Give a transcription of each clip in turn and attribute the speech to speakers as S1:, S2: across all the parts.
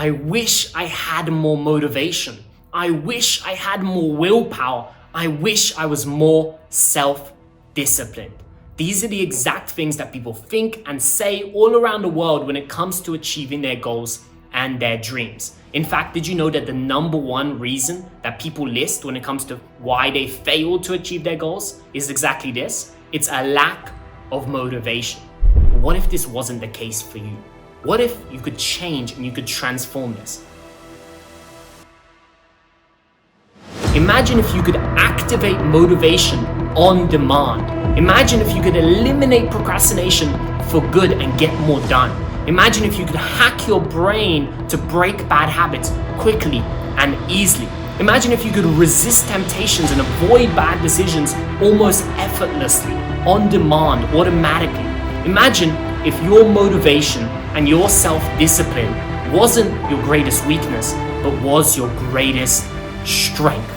S1: I wish I had more motivation. I wish I had more willpower. I wish I was more self-disciplined. These are the exact things that people think and say all around the world when it comes to achieving their goals and their dreams. In fact, did you know that the number one reason that people list when it comes to why they fail to achieve their goals is exactly this? It's a lack of motivation. But what if this wasn't the case for you? What if you could change and you could transform this? Imagine if you could activate motivation on demand. Imagine if you could eliminate procrastination for good and get more done. Imagine if you could hack your brain to break bad habits quickly and easily. Imagine if you could resist temptations and avoid bad decisions almost effortlessly, on demand, automatically. Imagine if your motivation and your self-discipline wasn't your greatest weakness, but was your greatest strength.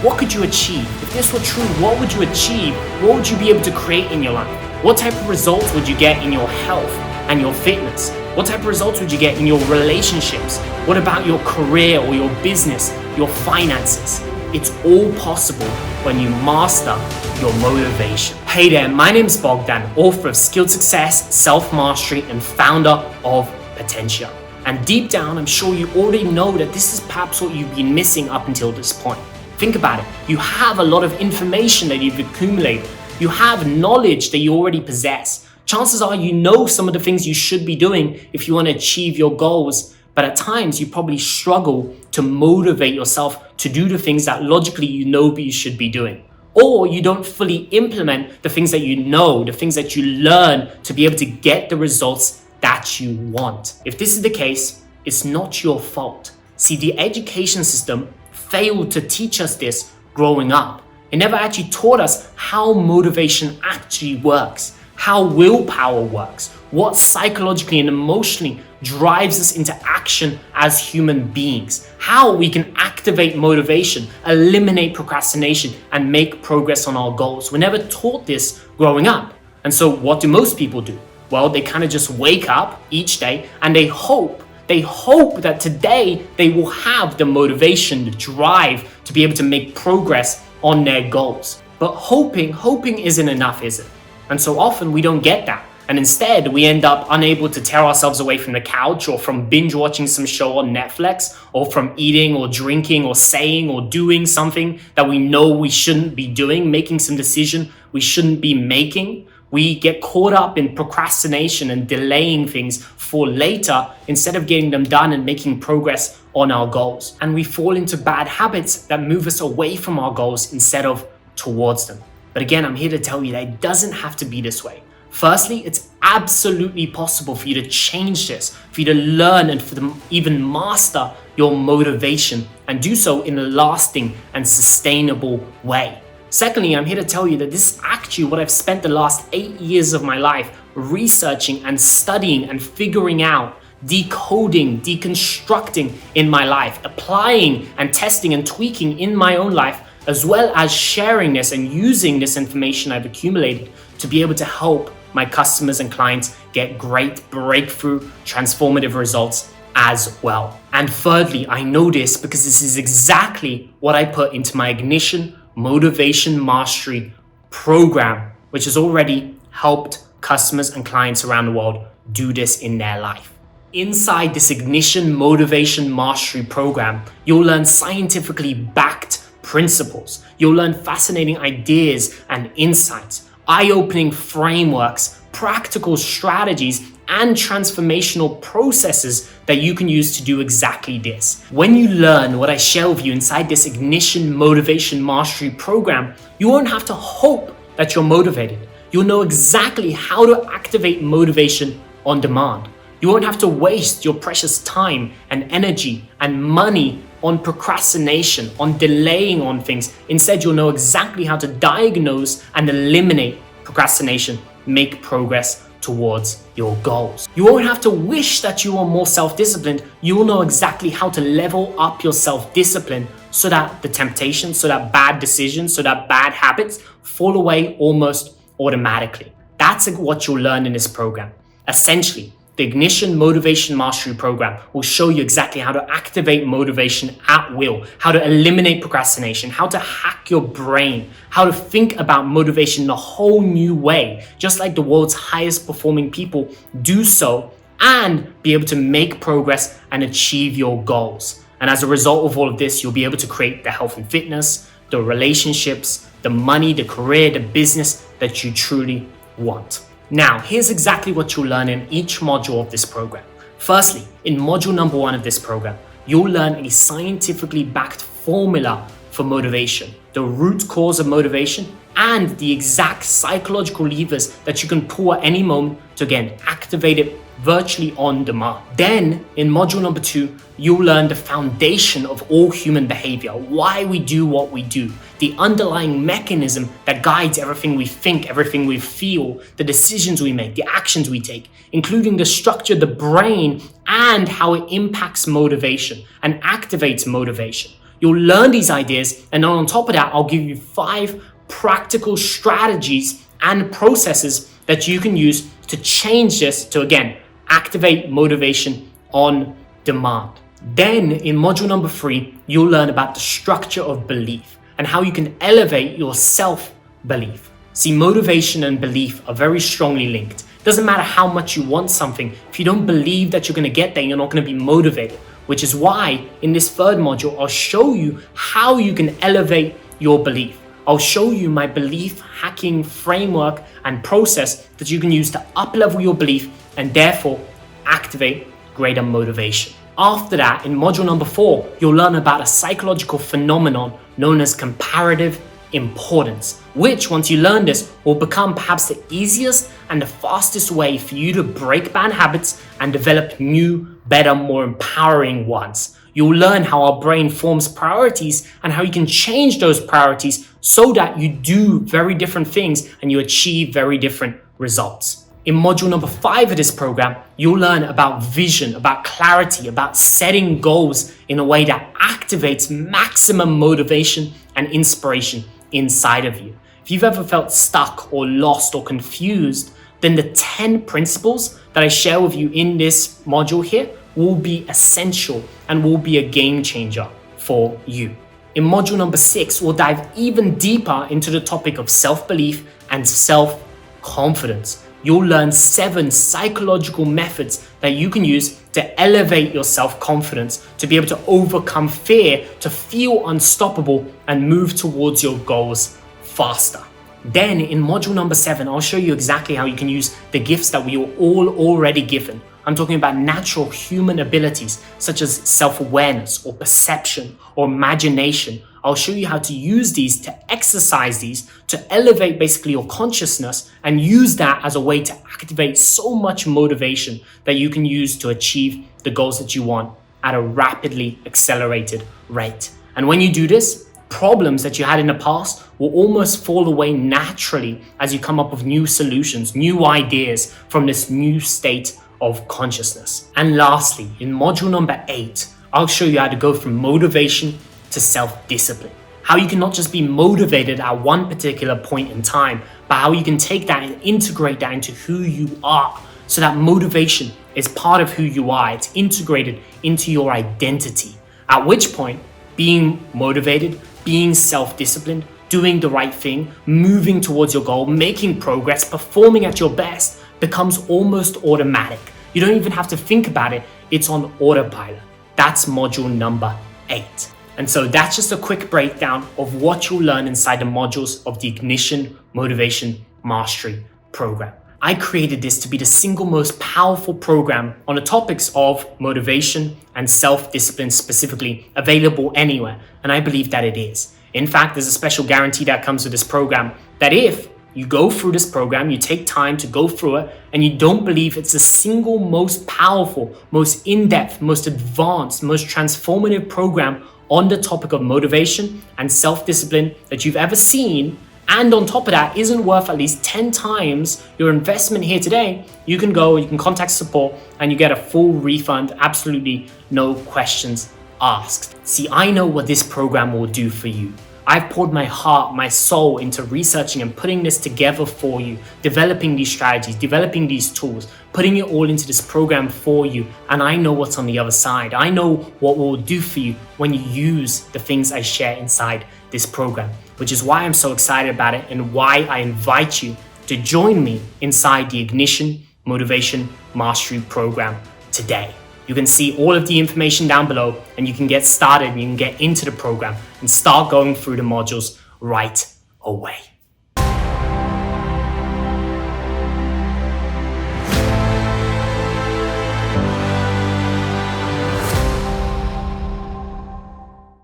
S1: What could you achieve? If this were true, what would you achieve? What would you be able to create in your life? What type of results would you get in your health and your fitness? What type of results would you get in your relationships? What about your career or your business, your finances? It's all possible when you master your motivation. Hey there, my name is Bogdan, author of Skilled Success, Self-Mastery, and founder of Potentia. And deep down, I'm sure you already know that this is perhaps what you've been missing up until this point. Think about it. You have a lot of information that you've accumulated. You have knowledge that you already possess. Chances are you know some of the things you should be doing if you want to achieve your goals, but at times you probably struggle to motivate yourself to do the things that logically you know you should be doing. Or you don't fully implement the things that you know, the things that you learn to be able to get the results that you want. If this is the case, it's not your fault. See, the education system failed to teach us this growing up. It never actually taught us how motivation actually works, how willpower works, what psychologically and emotionally drives us into action as human beings, how we can activate motivation, eliminate procrastination, and make progress on our goals. We're never taught this growing up. And so what do most people do? Well, they kind of just wake up each day and they hope that today they will have the motivation, the drive to be able to make progress on their goals. But hoping isn't enough, is it? And so often we don't get that. And instead we end up unable to tear ourselves away from the couch, or from binge watching some show on Netflix, or from eating or drinking or saying or doing something that we know we shouldn't be doing, making some decision we shouldn't be making. We get caught up in procrastination and delaying things for later instead of getting them done and making progress on our goals. And we fall into bad habits that move us away from our goals instead of towards them. But again, I'm here to tell you that it doesn't have to be this way. Firstly, it's absolutely possible for you to change this, for you to learn and for them even master your motivation, and do so in a lasting and sustainable way. Secondly, I'm here to tell you that this is actually what I've spent the last 8 years of my life researching and studying and figuring out, decoding, deconstructing in my life, applying and testing and tweaking in my own life, as well as sharing this and using this information I've accumulated to be able to help my customers and clients get great breakthrough, transformative results as well. And thirdly, I know this because this is exactly what I put into my Ignition Motivation Mastery program, which has already helped customers and clients around the world do this in their life. Inside this Ignition Motivation Mastery program, you'll learn scientifically backed principles. You'll learn fascinating ideas and insights, eye-opening frameworks, practical strategies, and transformational processes that you can use to do exactly this. When you learn what I share with you inside this Ignition Motivation Mastery program, you won't have to hope that you're motivated. You'll know exactly how to activate motivation on demand. You won't have to waste your precious time and energy and money on procrastination, on delaying on things. Instead, you'll know exactly how to diagnose and eliminate procrastination, make progress towards your goals. You won't have to wish that you are more self-disciplined. You will know exactly how to level up your self-discipline so that the temptations, so that bad decisions, so that bad habits fall away almost automatically. That's what you'll learn in this program. Essentially, The Ignition Motivation Mastery Program will show you exactly how to activate motivation at will, how to eliminate procrastination, how to hack your brain, how to think about motivation in a whole new way, just like the world's highest performing people do so, and be able to make progress and achieve your goals. And as a result of all of this, you'll be able to create the health and fitness, the relationships, the money, the career, the business that you truly want. Now, here's exactly what you'll learn in each module of this program. Firstly, in module number 1 of this program, you'll learn a scientifically backed formula for motivation, the root cause of motivation, and the exact psychological levers that you can pull at any moment to, again, activate it virtually on demand. Then, in module number 2, you'll learn the foundation of all human behavior, why we do what we do, the underlying mechanism that guides everything we think, everything we feel, the decisions we make, the actions we take, including the structure of the brain and how it impacts motivation and activates motivation. You'll learn these ideas, and then on top of that, I'll give you 5 practical strategies and processes that you can use to change this to, again, activate motivation on demand. Then in module number 3, you'll learn about the structure of belief and how you can elevate your self-belief. See, motivation and belief are very strongly linked. Doesn't matter how much you want something, if you don't believe that you're going to get there, you're not going to be motivated, which is why in this 3rd module, I'll show you how you can elevate your belief. I'll show you my belief hacking framework and process that you can use to up-level your belief and therefore activate greater motivation. After that, in module number 4, you'll learn about a psychological phenomenon known as comparative importance, which once you learn this will become perhaps the easiest and the fastest way for you to break bad habits and develop new, better, more empowering ones. You'll learn how our brain forms priorities and how you can change those priorities so that you do very different things and you achieve very different results. In module number 5 of this program, you'll learn about vision, about clarity, about setting goals in a way that activates maximum motivation and inspiration inside of you. If you've ever felt stuck or lost or confused, then the 10 principles that I share with you in this module here will be essential and will be a game changer for you. In module number 6, we'll dive even deeper into the topic of self-belief and self-confidence. You'll learn 7 psychological methods that you can use to elevate your self-confidence, to be able to overcome fear, to feel unstoppable and move towards your goals faster. Then in module number 7, I'll show you exactly how you can use the gifts that we were all already given. I'm talking about natural human abilities such as self-awareness or perception or imagination. I'll show you how to use these, to exercise these, to elevate basically your consciousness and use that as a way to activate so much motivation that you can use to achieve the goals that you want at a rapidly accelerated rate. And when you do this, problems that you had in the past will almost fall away naturally as you come up with new solutions, new ideas from this new state of consciousness. And lastly, in module number 8, I'll show you how to go from motivation to self-discipline. How you can not just be motivated at one particular point in time, but how you can take that and integrate that into who you are, so that motivation is part of who you are. It's integrated into your identity. At which point, being motivated, being self-disciplined, doing the right thing, moving towards your goal, making progress, performing at your best becomes almost automatic. You don't even have to think about it. It's on autopilot. That's module number 8. And so that's just a quick breakdown of what you'll learn inside the modules of the Ignition Motivation Mastery program. I created this to be the single most powerful program on the topics of motivation and self-discipline specifically available anywhere. And I believe that it is. In fact, there's a special guarantee that comes with this program that if you go through this program, you take time to go through it, and you don't believe it's the single most powerful, most in-depth, most advanced, most transformative program on the topic of motivation and self-discipline that you've ever seen, and on top of that isn't worth at least 10 times your investment here today, you can contact support and you get a full refund, absolutely no questions asked. See, I know what this program will do for you. I've poured my heart, my soul into researching and putting this together for you, developing these strategies, developing these tools, putting it all into this program for you. And I know what's on the other side. I know what it will do for you when you use the things I share inside this program, which is why I'm so excited about it and why I invite you to join me inside the Ignition Motivation Mastery program today. You can see all of the information down below and you can get started and you can get into the program and start going through the modules right away.